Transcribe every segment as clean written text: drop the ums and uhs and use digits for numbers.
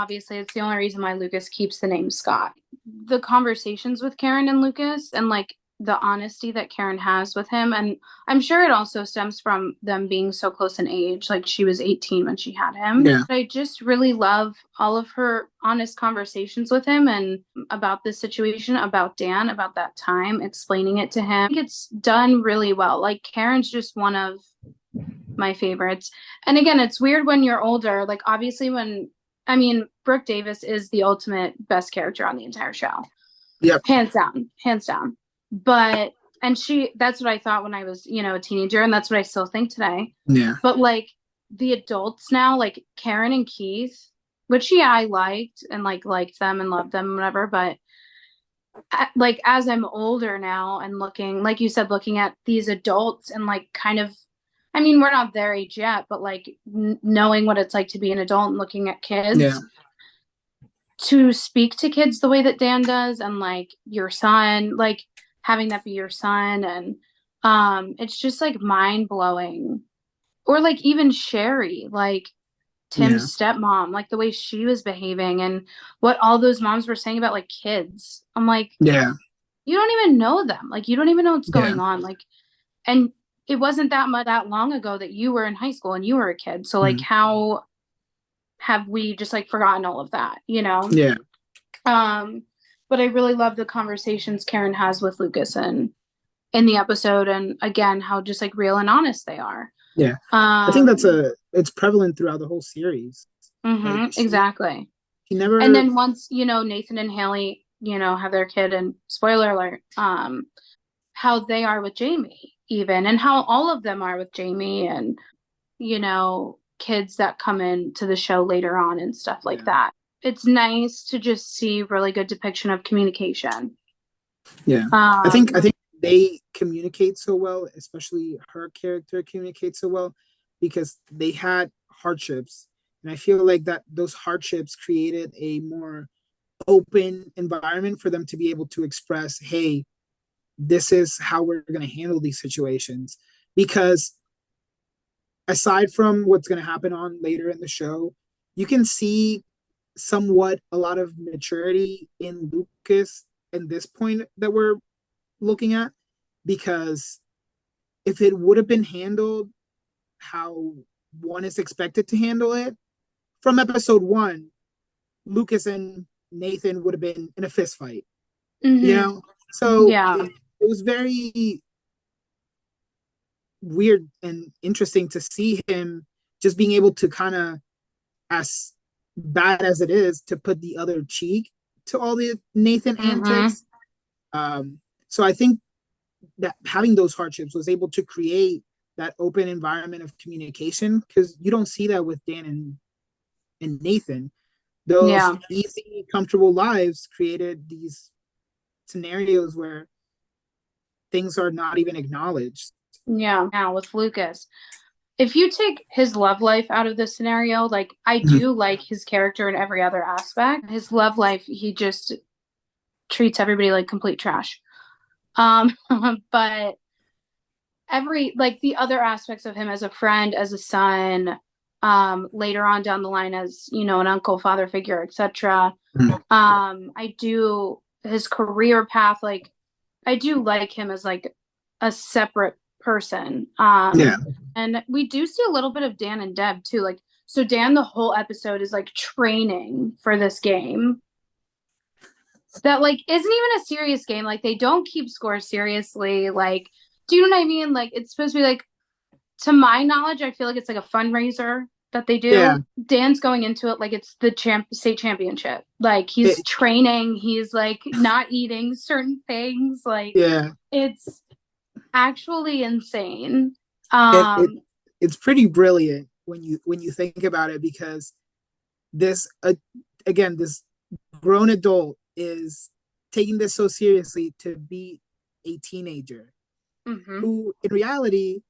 obviously it's the only reason why Lucas keeps the name Scott. The conversations with Karen and Lucas and like the honesty that Karen has with him, and I'm sure it also stems from them being so close in age. Like she was 18 when she had him. Yeah. But I just really love all of her honest conversations with him and about this situation, about Dan, about that time, explaining it to him. I think it's done really well. Like Karen's just one of my favorites. And again, it's weird when you're older. Like obviously Brooke Davis is the ultimate best character on the entire show. Yep. Hands down, hands down. But and that's what I thought when I was, a teenager, and that's what I still think today. Yeah. But like the adults now, like Karen and Keith, which yeah, I liked and liked them and loved them and whatever, but like as I'm older now and looking, like you said, looking at these adults and like kind of we're not their age yet, but like knowing what it's like to be an adult and looking at kids, Yeah. to speak to kids the way that Dan does, and like your son, like having that be your son, and it's just like mind blowing. Or like even Sherry, like Yeah. Tim's stepmom, like the way she was behaving and what all those moms were saying about like kids. I'm like, Yeah. you don't even know them. Like you don't even know what's Yeah. going on. Like, and it wasn't that long ago that you were in high school and you were a kid. So like Mhm. how have we just like forgotten all of that, Yeah. But I really love the conversations Karen has with Lucas and in the episode, and again how just like real and honest they are. Yeah. I think it's prevalent throughout the whole series. Like Exactly. she And never. then once, Nathan and Haley, have their kid, and spoiler alert, how they are with Jamie even, and how all of them are with Jamie, and, kids that come into the show later on and stuff like Yeah. that. It's nice to just see really good depiction of communication. Yeah. I think they communicate so well, especially her character communicates so well because they had hardships. And I feel like that those hardships created a more open environment for them to be able to express, hey, this is how we're going to handle these situations. Because aside from what's going to happen on later in the show, you can see somewhat a lot of maturity in Lucas in this point that we're looking at, because if it would have been handled how one is expected to handle it from episode one, Lucas and Nathan would have been in a fist fight, you Mm-hmm. know? So Yeah. it was very weird and interesting to see him just being able to kind of, as bad as it is, to put the other cheek to all the Nathan Mm-hmm. antics. So I think that having those hardships was able to create that open environment of communication, because you don't see that with Dan and Nathan. Those Yeah. easy, comfortable lives created these scenarios where things are not even acknowledged. Yeah. Now with Lucas, if you take his love life out of the scenario, like I Mhm. do like his character in every other aspect. His love life, he just treats everybody like complete trash. Um, but every like the other aspects of him as a friend, as a son, later on down the line as, an uncle, father figure, etc. I do his career path, like I do like him as like a separate person. Yeah. And we do see a little bit of Dan and Deb too. Like, so Dan, the whole episode is like training for this game that like isn't even a serious game. Like they don't keep score seriously. Like, do you know what I mean? Like it's supposed to be like, to my knowledge, I feel like it's like a fundraiser that they Yeah. do. Dan's going into it like it's the state championship. Like he's It, training, he's like not eating certain things. Like yeah. it's actually insane. It, it Um, it's pretty brilliant when you think about it, because this again, this grown adult is taking this so seriously to be a teenager mhm, who in reality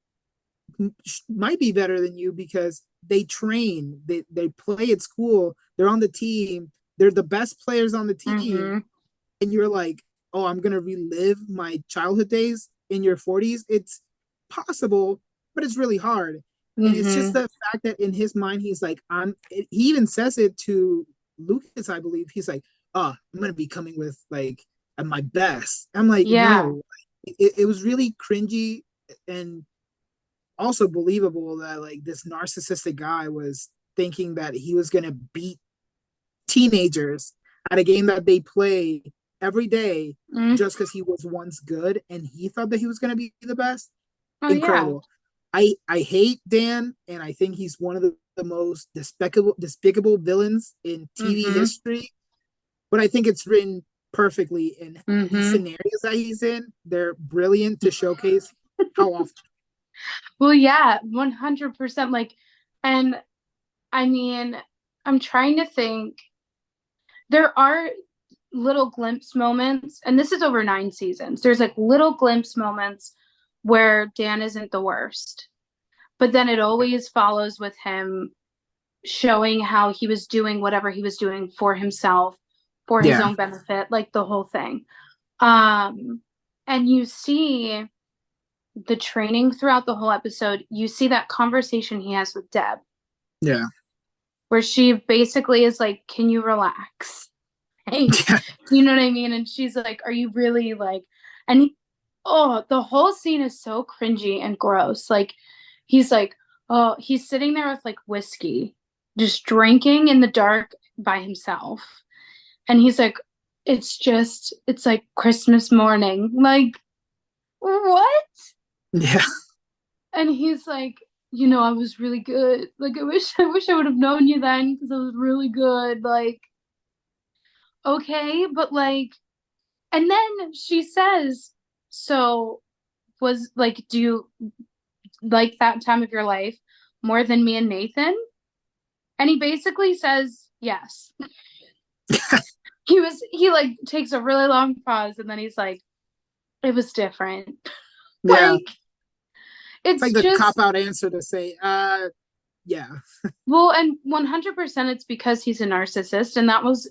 might be better than you, because they train, they play at school, they're on the team, they're the best players on the team, mhm, and you're like, oh, I'm gonna relive my childhood days in your 40s. It's possible, but it's really hard. And it's just mhm, the fact that in his mind he's like, he even says it to Lucas, I believe, he's like, oh, I'm gonna be coming with like at my best. I'm like, Yeah. no, it was really cringy and also believable that like this narcissistic guy was thinking that he was gonna beat teenagers at a game that they play every day Mm. just because he was once good and he thought that he was gonna be the best. Oh yeah. Incredible. I hate Dan, and I think he's one of the most despicable villains in TV Mm-hmm. history. But I think it's written perfectly in these Mm-hmm. scenarios that he's in. They're brilliant to showcase how often. Well, yeah, 100%. Like, and I mean, I'm trying to think. There are little glimpse moments, and this is over 9 seasons. There's like little glimpse moments where Dan isn't the worst, but then it always follows with him showing how he was doing whatever he was doing for himself, for his Yeah, own benefit, like the whole thing. Um, and you see the training throughout the whole episode. You see that conversation he has with Deb, yeah, where she basically is like, "Can you relax?" Like, yeah, you know what I mean? And she's like, "Are you really like?" And oh, the whole scene is so cringy and gross. Like, he's like, oh, he's sitting there with like whiskey, just drinking in the dark by himself, and he's like, it's like Christmas morning. Like, what? yeah, And he's like, I was really good. Like, I wish I would have known you then because I was really good. Like, okay, but like, and then she says, so was like, do you like that time of your life more than me and Nathan? And he basically says yes. He like takes a really long pause and then he's like, it was different. yeah. Like, It's like it's the cop just, out answer to say, yeah, well, and 100% it's because he's a narcissist, and that was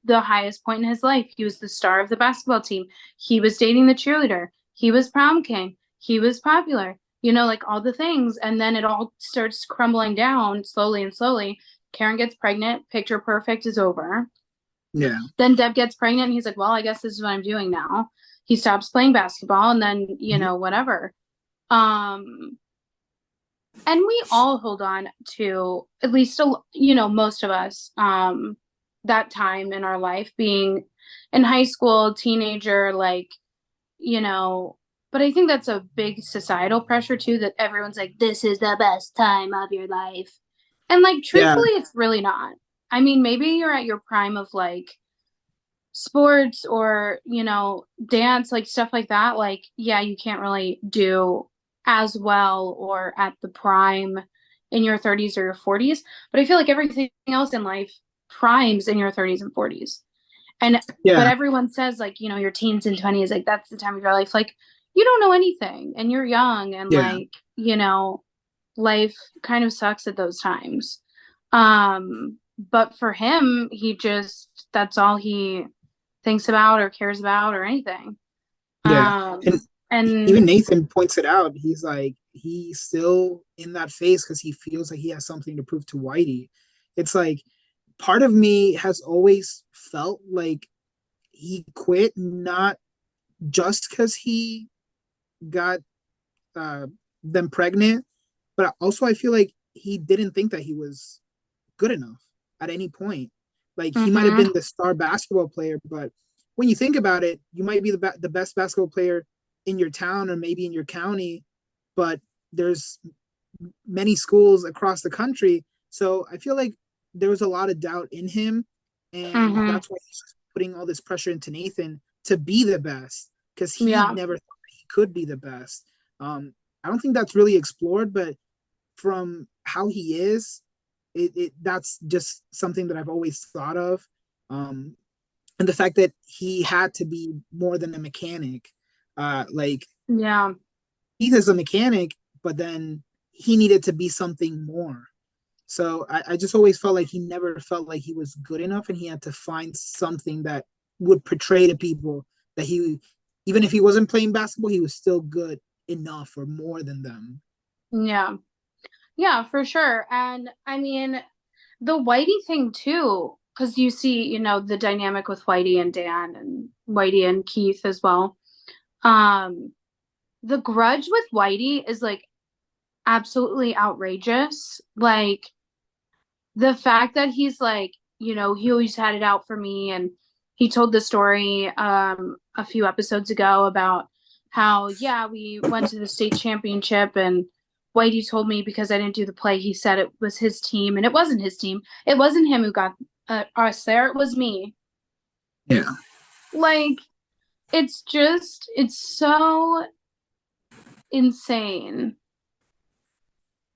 the highest point in his life. He was the star of the basketball team. He was dating the cheerleader. He was prom king. He was popular. Like all the things, and then it all starts crumbling down slowly and slowly. Karen gets pregnant. Picture perfect is over. yeah, Then Deb gets pregnant, and he's like, "Well, I guess this is what I'm doing now." He stops playing basketball, and then mhm, whatever. Um, and we all hold on to at least most of us that time in our life being in high school teenager like you know but I think that's a big societal pressure too that everyone's like this is the best time of your life and like yeah, truthfully it's really not. I mean maybe you're at your prime of like sports or dance like stuff like that like yeah you can't really do as well or at the prime in your 30s or your 40s but I feel like everything else in life primes in your 30s and 40s and but yeah, everyone says like your teens and 20s like that's the time of your life like you don't know anything and you're young and yeah, like life kind of sucks at those times but for him he just that's all he thinks about or cares about or anything. yeah. And And even Nathan points it out. He's like, he's still in that phase because he feels like he has something to prove to Whitey. It's like part of me has always felt like he quit not just because he got uh, them pregnant, but also I feel like he didn't think that he was good enough at any point. Like he might have mm-hmm, been the star basketball player, but when you think about it, you might be the best basketball player in your town or maybe in your county, but there's many schools across the country. So I feel like there was a lot of doubt in him, and mm-hmm, that's why he's putting all this pressure into Nathan to be the best because he yeah, never thought he could be the best. I don't think that's really explored, but from how he is, that's just something that I've always thought of. Um, and the fact that he had to be more than a mechanic, like yeah, he's as a mechanic, but then he needed to be something more. So I just always felt like he never felt like he was good enough, and he had to find something that would portray to people that he, even if he wasn't playing basketball, he was still good enough or more than them. yeah, yeah, for sure. And I mean, the Whitey thing too. because you see, the dynamic with Whitey and Dan and Whitey and Keith as well. Um, the grudge with Whitey is like absolutely outrageous. Like the fact that he's like, he always had it out for me, and he told the story a few episodes ago about how, yeah, we went to the state championship and Whitey told me because I didn't do the play, he said it was his team, and it wasn't his team. It wasn't him who got us there. It was me. Yeah. Like, it's so insane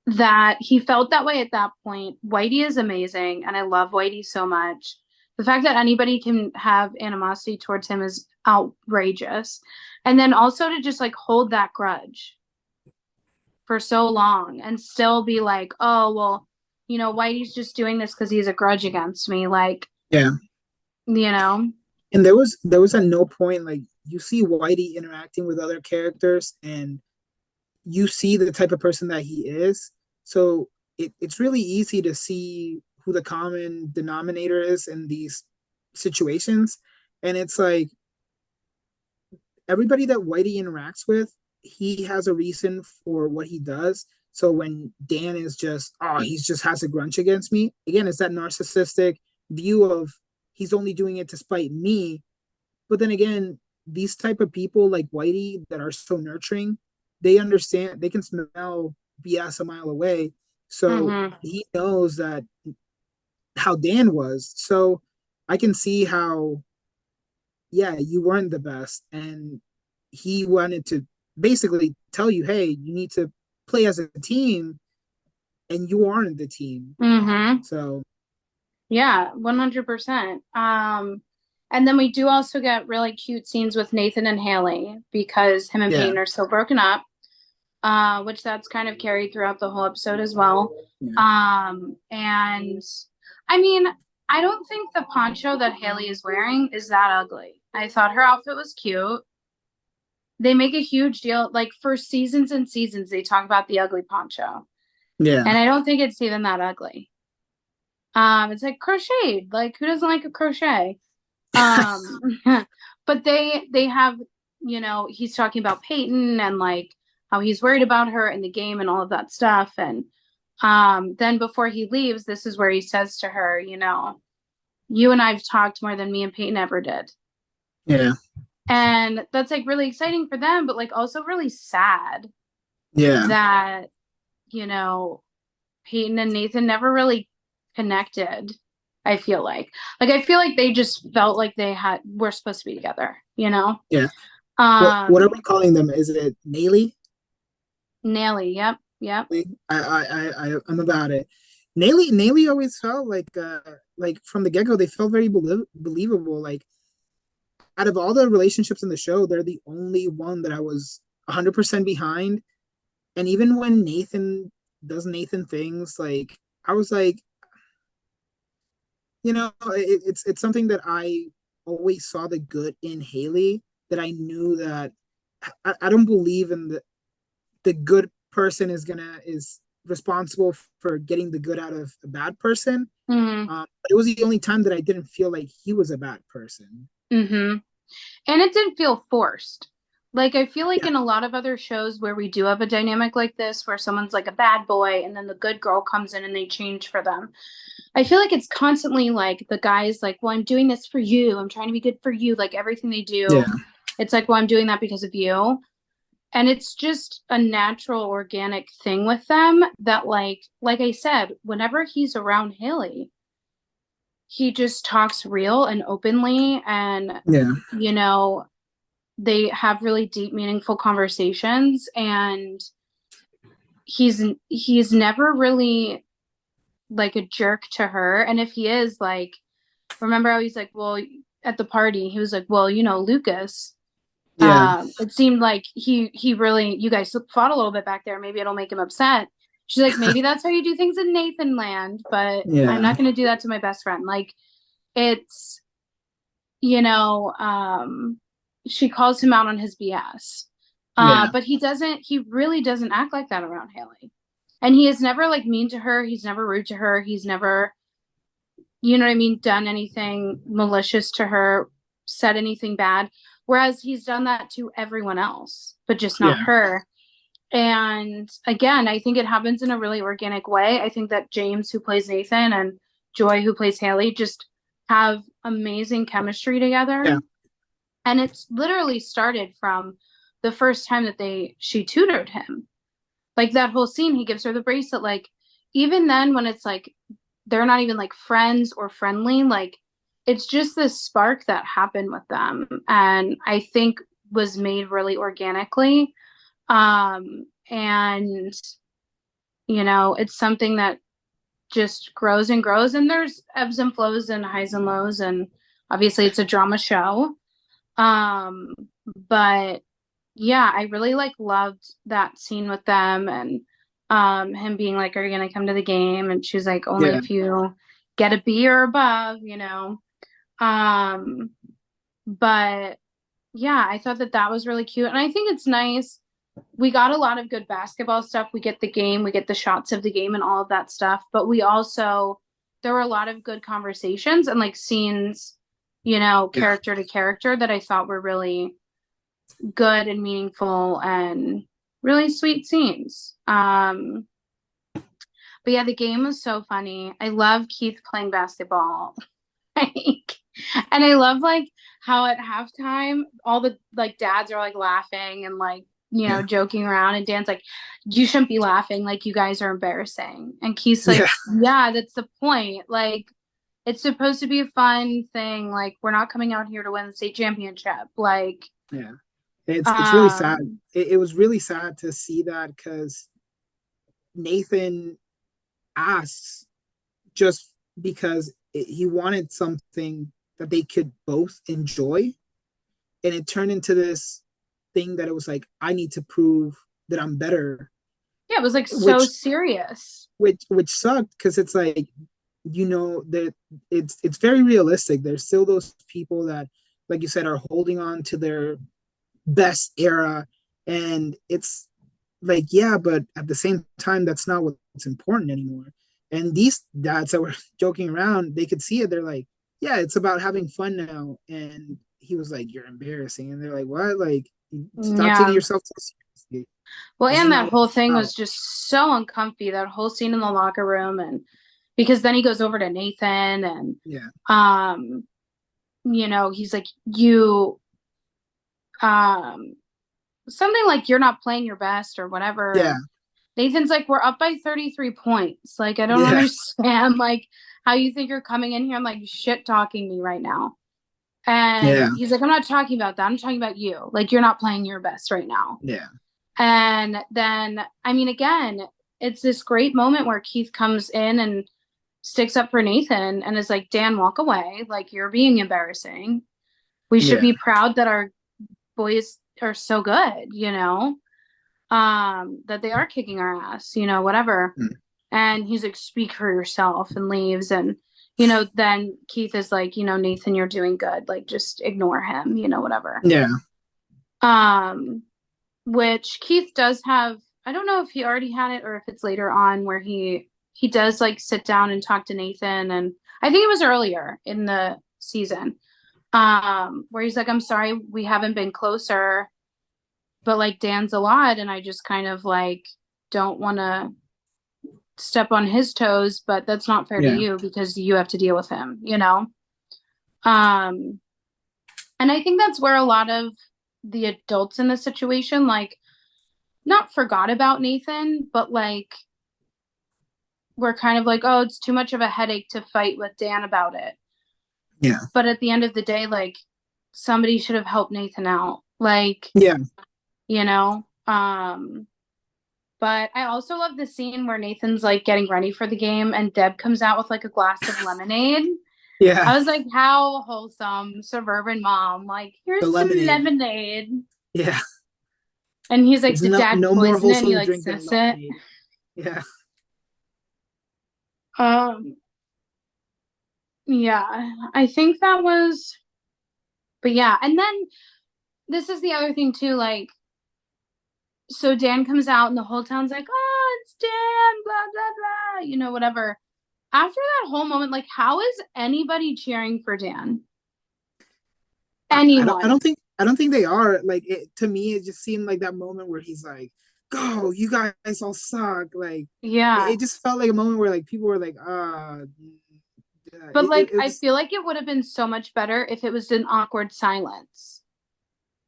that he felt that way at that point. Whitey is amazing, and I love Whitey so much. The fact that anybody can have animosity towards him is outrageous. And then also to just like hold that grudge for so long and still be like, oh, well, Whitey's just doing this because he has a grudge against me. Like, Yeah. you know? And there was at no point like you see Whitey interacting with other characters and you see the type of person that he is. So it's really easy to see who the common denominator is in these situations. And it's like everybody that Whitey interacts with, he has a reason for what he does. So when Dan is just, oh, he just has a grudge against me, again, it's that narcissistic view of he's only doing it to spite me. But then again, these type of people like Whitey that are so nurturing, they understand, they can smell BS a mile away. So Mm-hmm. he knows that how Dan was. So I can see how, yeah, you weren't the best. And he wanted to basically tell you, hey, you need to play as a team, and you aren't the team. Mm-hmm. So, Yeah, 100%. And then we do also get really cute scenes with Nathan and Haley because him and yeah. Peyton are still broken up, which that's kind of carried throughout the whole episode as well. Yeah. And I mean, I don't think the poncho that Haley is wearing is that ugly. I thought her outfit was cute. They make a huge deal, like for seasons and seasons, they talk about the ugly poncho. Yeah. And I don't think it's even that ugly. It's like crocheted. Like who doesn't like a crochet? Um, but they have, he's talking about Peyton and like how he's worried about her in the game and all of that stuff. And then before he leaves, this is where he says to her, you and I've talked more than me and Peyton ever did. Yeah. And that's like really exciting for them, but like also really sad Yeah. that, Peyton and Nathan never really connected. I feel like they just felt like were supposed to be together, Yeah. What are Um, we calling them? Is it Naylee? Nelly, yep, yep. I'm about it. Naylee always felt like from the get-go, they felt very believable. Like out of all the relationships in the show, they're the only one that I was 100% behind. And even when Nathan does Nathan things, like I was like, it's something that I always saw the good in Haley. That I knew that I don't believe in the good person is responsible for getting the good out of a bad person. Mm-hmm. But it was the only time that I didn't feel like he was a bad person. Mm-hmm. And it didn't feel forced. Like I feel like Yeah. in a lot of other shows where we do have a dynamic like this, where someone's like a bad boy and then the good girl comes in and they change for them. I feel like it's constantly like the guy's like, well, I'm doing this for you. I'm trying to be good for you. Like everything they do, Yeah. it's like, well, I'm doing that because of you. And it's just a natural, organic thing with them that like I said, whenever he's around Haley, he just talks real and openly and Yeah. they have really deep, meaningful conversations, and he's never really like a jerk to her. And if he is, like, remember how he's like, well, at the party, he was like, well, Lucas. Yeah. It seemed like he really, you guys fought a little bit back there. Maybe it'll make him upset. She's like, maybe that's how you do things in Nathan land, but I'm Yeah. not going to do that to my best friend. Like, it's, you know, she calls him out on his BS. Yeah. But he really doesn't act like that around Haley. And he is never like mean to her. He's never rude to her. He's never, you know what I mean, done anything malicious to her, said anything bad. Whereas he's done that to everyone else, but just not Yeah. her. And again, I think it happens in a really organic way. I think that James, who plays Nathan, and Joy, who plays Haley, just have amazing chemistry together. Yeah. And it's literally started from the first time that she tutored him. Like that whole scene, he gives her the bracelet. Like even then, when it's like they're not even like friends or friendly, like it's just this spark that happened with them, and I think was made really organically. And it's something that just grows and grows, and there's ebbs and flows and highs and lows, and obviously it's a drama show. Um, but yeah, I really like loved that scene with them, and him being like, "Are you gonna come to the game?" And she's like, "Only Yeah. if you get a B or above." Um, but yeah, I thought that that was really cute, and I think it's nice. We got a lot of good basketball stuff. We get the game, we get the shots of the game and all of that stuff, but there were a lot of good conversations and like scenes, Yeah. character to character that I thought were really good and meaningful and really sweet scenes. But yeah, the game was so funny. I love Keith playing basketball. Like, and I love like how at halftime all the like dads are like laughing and like Yeah. joking around, and Dan's like, "You shouldn't be laughing, like you guys are embarrassing." And Keith's Yeah. like, "Yeah, that's the point. Like it's supposed to be a fun thing. Like we're not coming out here to win the state championship." Like Yeah. It's really sad. um It was really sad to see that because Nathan asks just because he wanted something that they could both enjoy, and it turned into this thing that it was like, I need to prove that I'm better, yeah, it was like so which serious. which sucked because it's like, that it's very realistic. There's still those people that, like you said, are holding on to their best era, and it's like, yeah, but at the same time, that's not what's important anymore. And these dads that were joking around, they could see it. They're like, yeah, it's about having fun now. And he was like, you're embarrassing. And they're like, what? Like, stop taking Yeah. yourself so seriously. Well, This is and not that what whole it's thing about. was just so uncomfy, that whole scene in the locker room. And because then he goes over to Nathan and Yeah. um he's like, "You um something like you're not playing your best or whatever." Yeah. And Nathan's like, "We're up by 33 points. Like I don't Yeah. understand like how you think you're coming in here and like shit talking me right now." And Yeah. he's like, "I'm not talking about that. I'm talking about you. Like you're not playing your best right now." Yeah. And then, I mean, again, it's this great moment where Keith comes in and sticks up for Nathan and is like, "Dan, walk away. Like, you're being embarrassing. We should Yeah. be proud that our boys are so good, that they are kicking our ass, whatever." Mm. And he's like, "Speak for yourself," and leaves. And, then Keith is like, "Nathan, you're doing good. Like, just ignore him, whatever." Yeah. Um, which Keith does have. I don't know if he already had it or if it's later on where he does like sit down and talk to Nathan, and I think it was earlier in the season, where he's like, "I'm sorry we haven't been closer, but like Dan's a lot, and I just kind of like don't want to step on his toes, but that's not fair to Yeah. you because you have to deal with him." Um, and I think that's where a lot of the adults in the situation like not forgot about Nathan, but like we're kind of like, "Oh, it's too much of a headache to fight with Dan about it." Yeah. But at the end of the day, like somebody should have helped Nathan out. Like, Yeah. you know, but I also love the scene where Nathan's like getting ready for the game and Deb comes out with like a glass of lemonade. Yeah. I was like, how wholesome, suburban mom. Like, The here's some lemonade. lemonade. Yeah. And he's like, It's "Did not dad no more poison it?" And he wholesome like drink than sniffs it. lemonade. Yeah. Um, yeah, I think that was, but yeah. And then this is the other thing too, like, so Dan comes out and the whole town's like, "Oh, it's Dan, blah, blah, blah," whatever. after that whole moment, like, how is anybody cheering for Dan? I Anyone? don't think they are. Like to me, it just seemed like that moment where he's like, "Go, you guys all suck." Like Yeah. it just felt like a moment where like people were like, yeah, But like, it I was feel like it would have been so much better if it was an awkward silence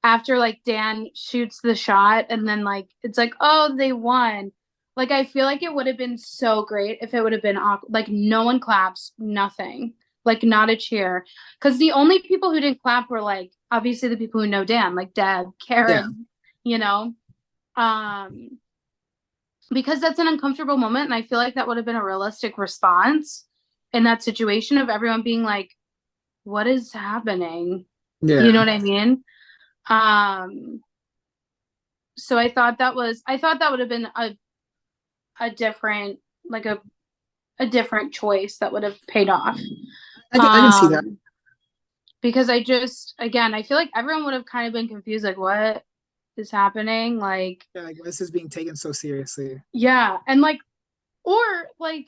after like Dan shoots the shot and then like it's like, oh, they won. Like I feel like it would have been so great if it would have been awkward. Like no one claps, nothing. Like not a cheer. Because the only people who didn't clap were like obviously the people who know Dan, like Deb, yeah, Karen, you know. Um, because that's an uncomfortable moment, and I feel like that would have been a realistic response in that situation of everyone being like, what is happening? You know yeah. what I mean? Um, so I thought that would have been a different like a different choice that would have paid off. I can see that. Um, because I just again I feel like everyone would have kind of been confused, like what is happening? Like, Yeah, like this is being taken so seriously. yeah, and like or like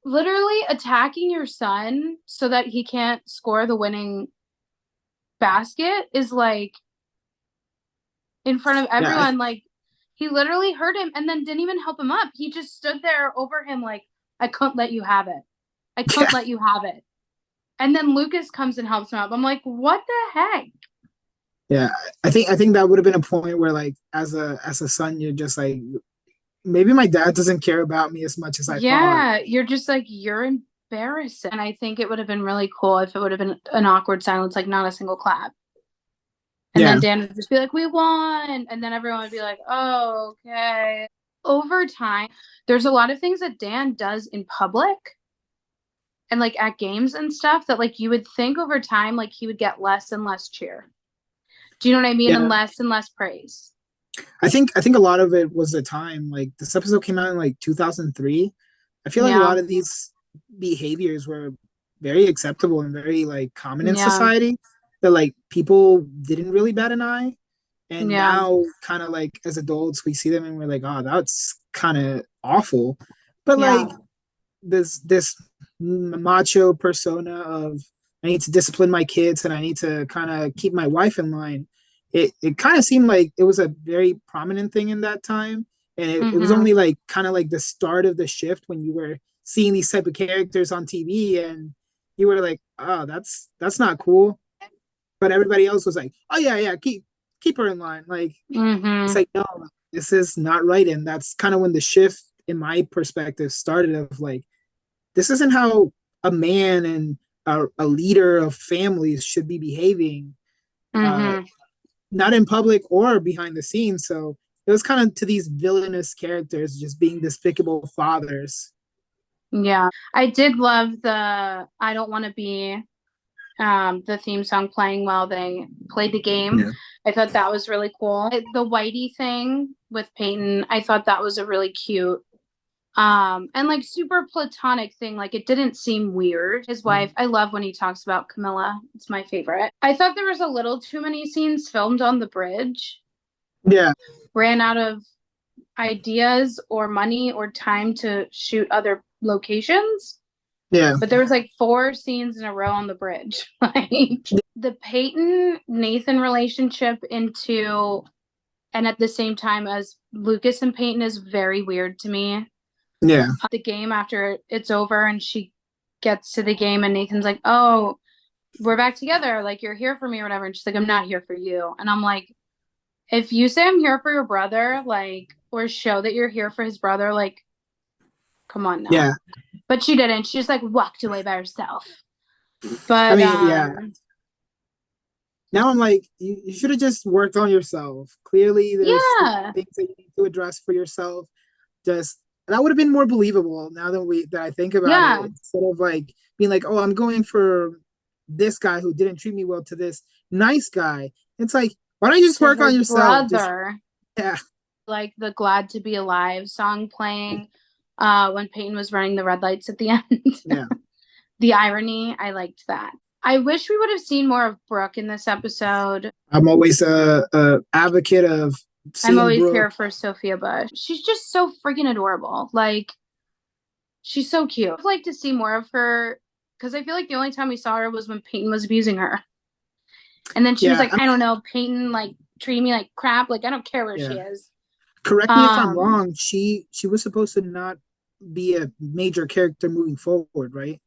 literally attacking your son so that he can't score the winning basket is like in front of Yeah, everyone. Like he literally hurt him and then didn't even help him up. He just stood there over him like, I couldn't let you have it. I yeah, couldn't let you have it. And then Lucas comes and helps him up. I'm like, what the heck? yeah. I think that would have been a point where like as a son, you're just like maybe my dad doesn't care about me as much as I thought. Yeah, you're just like, you're embarrassing. And I think it would have been really cool if it would have been an awkward silence, like not a single clap. And Yeah, then Dan would just be like, we won. And then everyone would be like, oh, okay. Over time, there's a lot of things that Dan does in public and like at games and stuff that like you would think over time, like he would get less and less cheer. Do you know what I mean? yeah. And less praise. I think a lot of it was the time. Like this episode came out in like 2003. I feel like a Yeah. lot of these behaviors were very acceptable and very like common in Yeah. society that like people didn't really bat an eye. And Yeah. now kind of like as adults we see them and we're like, oh, that's kind of awful. But Yeah. like this macho persona of I need to discipline my kids and I need to kind of keep my wife in line. It kind of seemed like it was a very prominent thing in that time, and it was Mm-hmm. only like kind of like the start of the shift when you were seeing these type of characters on TV, and you were like, oh, that's not cool. But everybody else was like, oh yeah, yeah, keep her in line. Like it's Mm-hmm. like no, this is not right, and that's kind of when the shift in my perspective started of like this isn't how a man and a leader of families should be behaving, uh, Mm-hmm. not in public or behind the scenes. So it was kind of to these villainous characters just being despicable fathers. Yeah. I did love the I don't want to be the theme song playing while they played the game. Yeah. I thought that was really cool. The Whitey thing with Peyton, I thought that was a really cute and like super platonic thing. Like it didn't seem weird. His wife, I love when he talks about Camilla. It's my favorite. I thought there was a little too many scenes filmed on the bridge. Yeah. Ran out of ideas or money or time to shoot other locations. Yeah. But there was like four scenes in a row on the bridge. Like the Peyton Nathan relationship into and at the same time as Lucas and Peyton is very weird to me. Yeah. The game after it's over and she gets to the game and Nathan's like, "Oh, we're back together. Like you're here for me or whatever." And she's like, "I'm not here for you." And I'm like, if you say I'm here for your brother, like or show that you're here for his brother, like come on now. Yeah. But she didn't. She just like walked away by herself. I But mean, yeah. Now I'm like, you should have just worked on yourself. Clearly, there's yeah. things that you need to address for yourself. Just that would have been more believable now that I think about it. Yeah. Instead of like being like, oh, I'm going for this guy who didn't treat me well to this nice guy. It's like, why don't you just To work on his yourself? Just brother. yeah, Like the Glad to Be Alive song playing when Peyton was running the red lights at the end. yeah. The irony, I liked that. I wish we would have seen more of Brooke in this episode. I'm always a advocate of I'm seeing always Brooke. here for Sophia Bush. She's just so freaking adorable. Like She's so cute. I'd like to see more of her because I feel like the only time we saw her was when Peyton was abusing her. And then she was Yeah, like, I don't know, Peyton like treating me like crap. Like I don't care where she yeah. is. Correct me if I'm Um, wrong. She was supposed to not be a major character moving forward, right?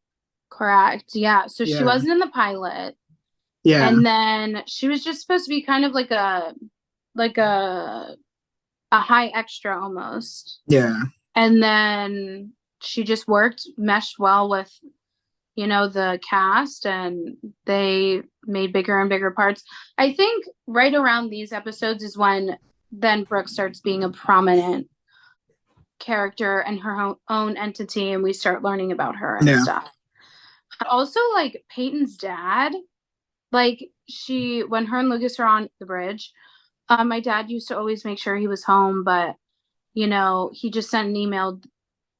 correct. Yeah. So she Yeah, wasn't in the pilot. yeah, And then she was just supposed to be kind of like a high extra almost. yeah, And then she just worked, meshed well with, the cast, and they made bigger and bigger parts. I think right around these episodes is when then Brooke starts being a prominent character and her own entity, and we start learning about her and yeah. stuff. Also, like Peyton's dad, like when her and Lucas are on the bridge, my dad used to always make sure he was home, but he just sent an email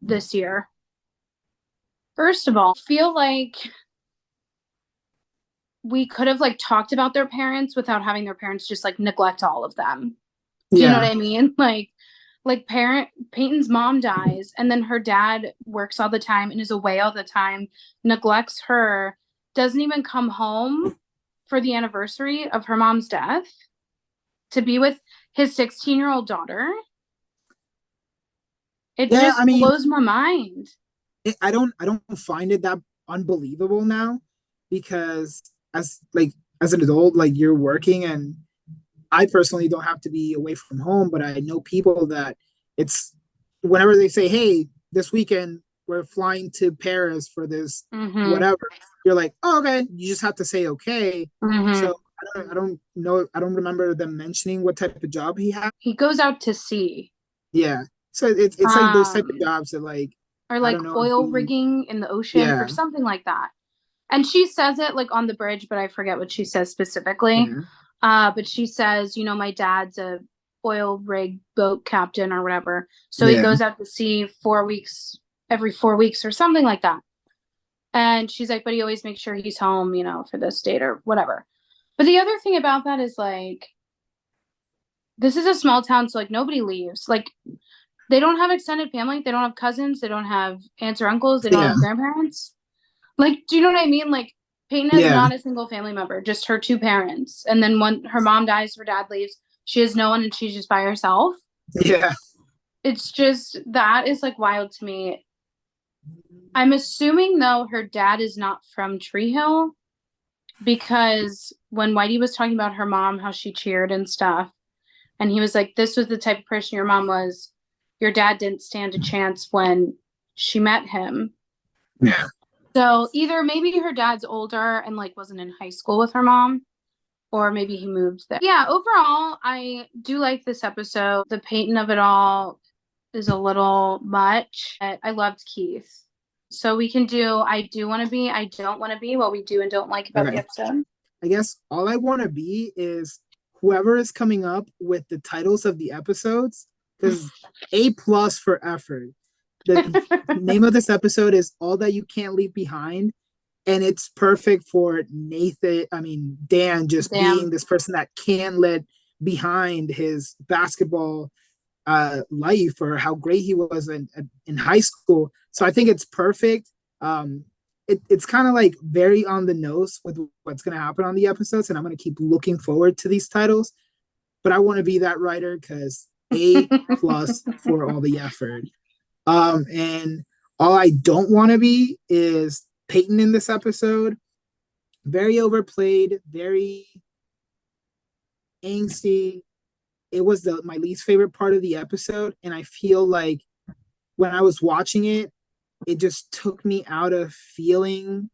this year. First of all, I feel like we could have like talked about their parents without having their parents just like neglect all of them. Do you know Yeah. what I mean? Like parent Peyton's mom dies and then her dad works all the time and is away all the time, neglects her, doesn't even come home for the anniversary of her mom's death to be with his 16-year-old daughter. It Yeah, just I mean, blows my mind. I don't find it that unbelievable now because as an adult, like you're working and I personally don't have to be away from home, but I know people that it's whenever they say, "Hey, this weekend we're flying to Paris for this Mm-hmm. whatever," you're like, "Oh, okay." You just have to say okay. Mm-hmm. So I don't know. I don't remember them mentioning what type of job he had. He goes out to sea. Yeah. So it's like those type of Um, jobs that like or I like don't know if oil he. rigging in the ocean or Yeah. something like that. And she says it like on the bridge, but I forget what she says specifically. Yeah. But she says, my dad's a oil rig boat captain or whatever. So he Yeah. goes out to sea 4 weeks, every 4 weeks or something like that. And she's like, but he always makes sure he's home, for this date or whatever. But the other thing about that is like, this is a small town, so like nobody leaves. Like they don't have extended family, they don't have cousins, they don't have aunts or uncles, they don't Yeah. have grandparents. Like, do you know what I mean? Like, Peyton has Yeah. not a single family member, just her two parents. And then when her mom dies, her dad leaves, she has no one and she's just by herself. Yeah. It's just, that is like wild to me. I'm assuming, though, her dad is not from Tree Hill because when Whitey was talking about her mom, how she cheered and stuff, and he was like, this was the type of person your mom was, your dad didn't stand a chance when she met him. Yeah. So either maybe her dad's older and like wasn't in high school with her mom, or maybe he moved there. Yeah, overall, I do like this episode. The Peyton of it all is a little much. I loved Keith. So we can do I do want to be, I don't want to be, what we do and don't like about the Okay. episode. I guess all I want to be is whoever is coming up with the titles of the episodes, because A+ for effort. The name of this episode is All That You Can't Leave Behind. And it's perfect for Dan just being Damn. this person that can't let behind his basketball life or how great he was in high school. So I think it's perfect. It's kind of like very on the nose with what's going to happen on the episodes, and I'm going to keep looking forward to these titles. But I want to be that writer because A+ for all the effort. And all I don't want to be is Peyton in this episode. Very overplayed, very angsty. It was my least favorite part of the episode, and I feel like when I was watching it, it just took me out of feeling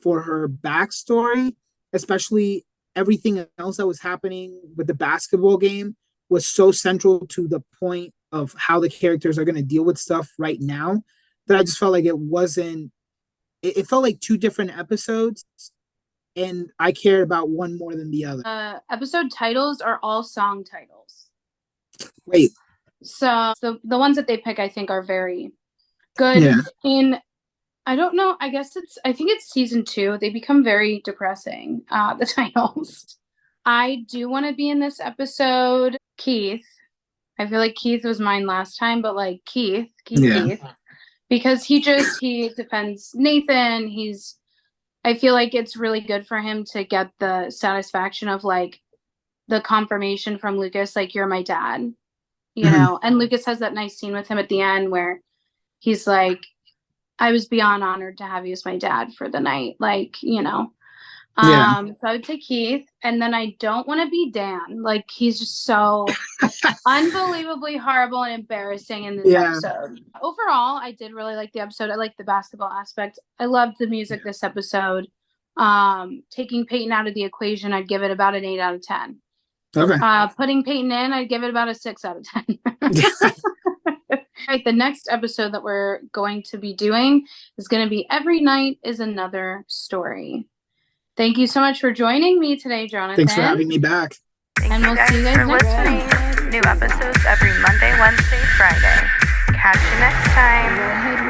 for her backstory, especially everything else that was happening with the basketball game was so central to the point of how the characters are going to deal with stuff right now that I just felt like it felt like two different episodes and I cared about one more than the other. Episode titles are all song titles. Wait. So the ones that they pick, I think, are very good. Yeah. I don't know. I think it's season 2. They become very depressing, the titles. I do want to be in this episode. Keith. I feel like Keith was mine last time, but like Keith. Yeah. because he defends Nathan. I feel like it's really good for him to get the satisfaction of like the confirmation from Lucas, like, you're my dad, you know. And Lucas has that nice scene with him at the end where he's like, I was beyond honored to have you as my dad for the night, like, you know. So I would say Keith, and then I don't want to be Dan. Like, he's just so unbelievably horrible and embarrassing in this episode. Overall, I did really like the episode. I liked the basketball aspect. I loved the music this episode. Taking Peyton out of the equation, I'd give it about an 8 out of 10. Okay. Putting Peyton in, I'd give it about a 6 out of 10. Right, the next episode that we're going to be doing is going to be Every Night is Another Story. Thank you so much for joining me today, Jonathan. Thanks for having me back. And we'll see you guys next time. New episodes every Monday, Wednesday, Friday. Catch you next time.